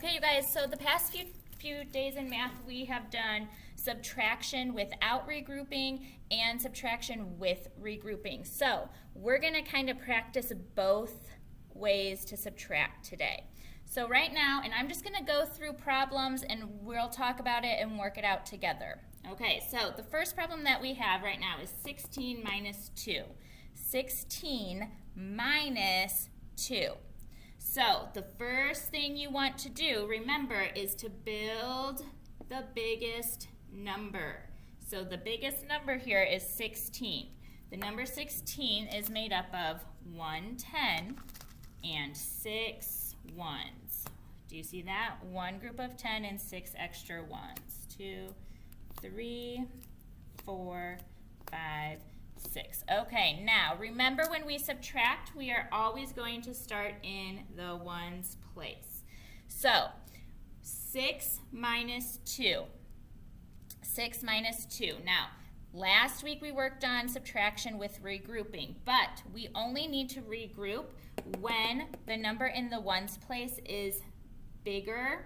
Okay, you guys, so the past few days in math, we have done subtraction without regrouping and subtraction with regrouping. So we're going to kind of practice both ways to subtract today. So right now, and I'm just going to go through problems and we'll talk about it and work it out together. Okay, so the first problem that we have right now is 16 minus 2. 16 minus 2. So the first thing you want to do, remember, is to build the biggest number. So the biggest number here is 16. The number 16 is made up of 1 10 and 6 ones. Do you see that? One group of 10 and 6 extra ones. 2, 3, 4, 5, 6. Okay, now remember when we subtract, we are always going to start in the ones place. So 6 minus 2. 6 minus 2. Now, last week we worked on subtraction with regrouping, but we only need to regroup when the number in the ones place is bigger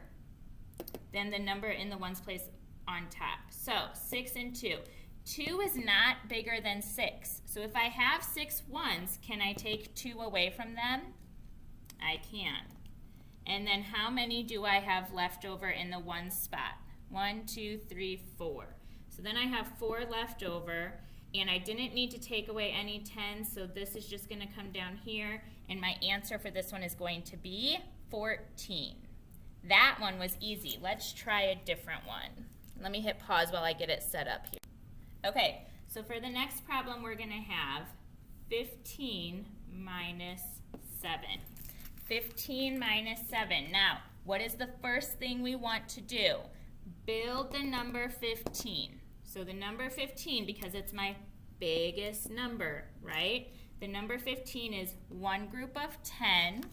than the number in the ones place on top. So 6 and 2. 2 is not bigger than 6. So if I have 6 ones, can I take 2 away from them? I can. And then how many do I have left over in the ones spot? 1, 2, 3, 4. So then I have 4 left over, and I didn't need to take away any 10, so this is just going to come down here, and my answer for this one is going to be 14. That one was easy. Let's try a different one. Let me hit pause while I get it set up here. Okay, so for the next problem, we're going to have 15 minus 7. 15 minus 7. Now, what is the first thing we want to do? Build the number 15. So the number 15, because it's my biggest number, right? The number 15 is one group of 10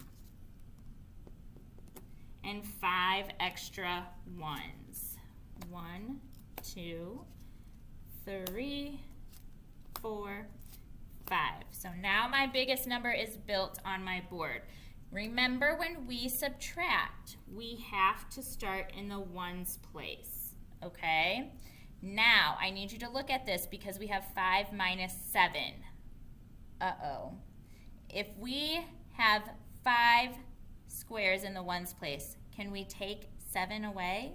and 5 extra ones. 1, 2, 3, 4, 5. So now my biggest number is built on my board. Remember, when we subtract, we have to start in the ones place, okay? Now, I need you to look at this because we have 5 minus 7. Uh-oh. If we have 5 squares in the ones place, can we take 7 away?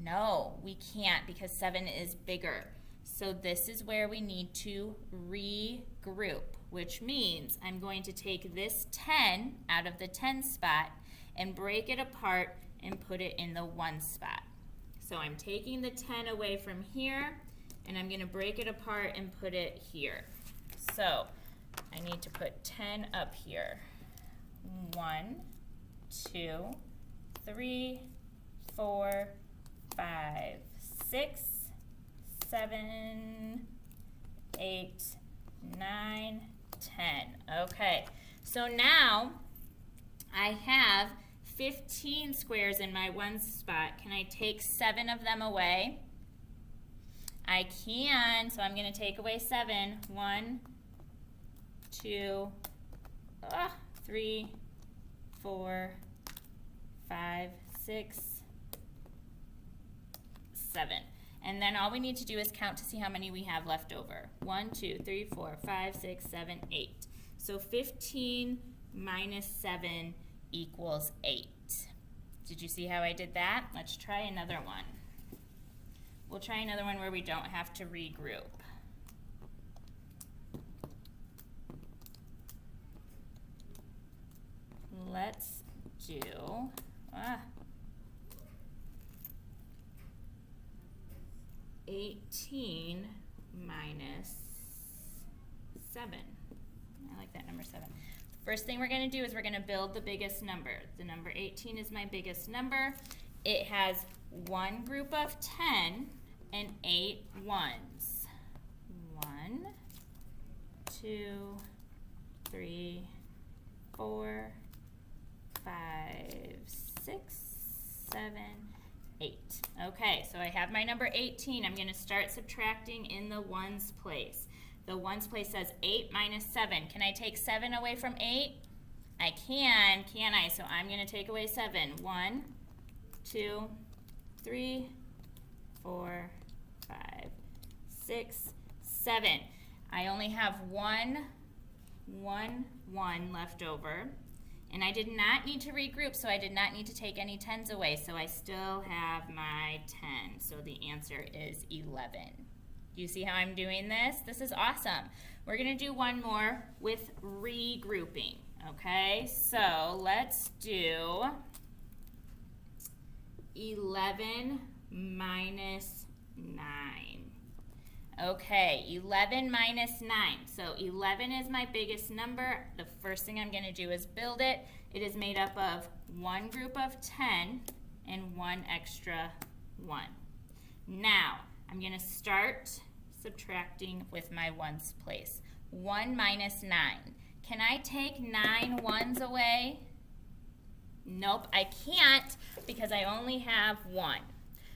No, we can't because 7 is bigger. So this is where we need to regroup, which means I'm going to take this 10 out of the 10 spot and break it apart and put it in the 1 spot. So I'm taking the 10 away from here and I'm going to break it apart and put it here. So I need to put 10 up here. 1, 2, 3, 4, 5, 6, 7, 8, 9, 10. Okay, so now I have 15 squares in my ones spot. Can I take 7 of them away? I can, so I'm going to take away 7. 1, 2, 3, 4, 5, 6, 7. And then all we need to do is count to see how many we have left over. 1, 2, 3, 4, 5, 6, 7, 8. So 15 minus 7 equals 8. Did you see how I did that? Let's try another one. We'll try another one where we don't have to regroup. Let's do 18 minus 7. I like that number 7. First thing we're going to do is we're going to build the biggest number. The number 18 is my biggest number. It has one group of 10 and 8 ones. 1, 2, 3, 4, 5, 6, 7, 8. Okay, so I have my number 18. I'm going to start subtracting in the ones place. The ones place says 8 minus 7. Can I take 7 away from 8? I can I? So I'm going to take away 7. 1, 2, 3, 4, 5, 6, 7. I only have one left over. And I did not need to regroup, so I did not need to take any 10s away. So I still have my 10. So the answer is 11. Do you see how I'm doing this? This is awesome. We're going to do one more with regrouping. Okay, so let's do 11 minus 9. Okay, 11 minus 9. So 11 is my biggest number. The first thing I'm going to do is build it. It is made up of one group of 10 and one extra 1. Now, I'm going to start subtracting with my ones place. 1 minus 9. Can I take 9 ones away? Nope, I can't because I only have 1.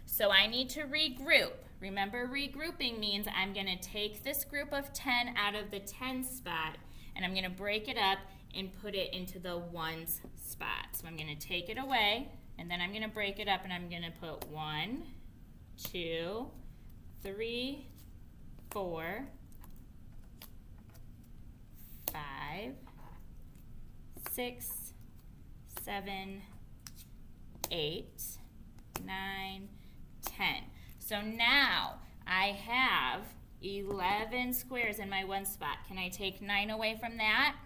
So I need to regroup. Remember, regrouping means I'm going to take this group of 10 out of the 10 spot, and I'm going to break it up and put it into the ones spot. So I'm going to take it away, and then I'm going to break it up, and I'm going to put 1, 2, 3, 4, 5, 6, 7, 8, 9, 10. So now I have 11 squares in my one spot. Can I take 9 away from that?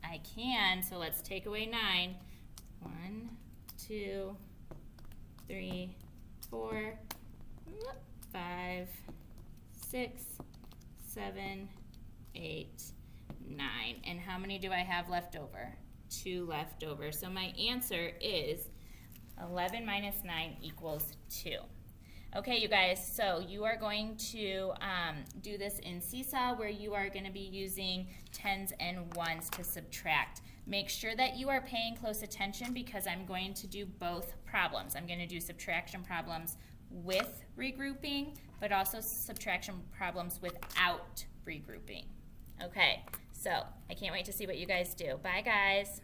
I can, so let's take away 9. 1, 2, 3, 4, 5, 6, 7, 8, 9. And how many do I have left over? 2 left over. So my answer is 11 minus 9 equals 2. Okay, you guys, so you are going to do this in Seesaw where you are going to be using 10s and 1s to subtract. Make sure that you are paying close attention because I'm going to do both problems. I'm going to do subtraction problems with regrouping, but also subtraction problems without regrouping. Okay, so I can't wait to see what you guys do. Bye, guys.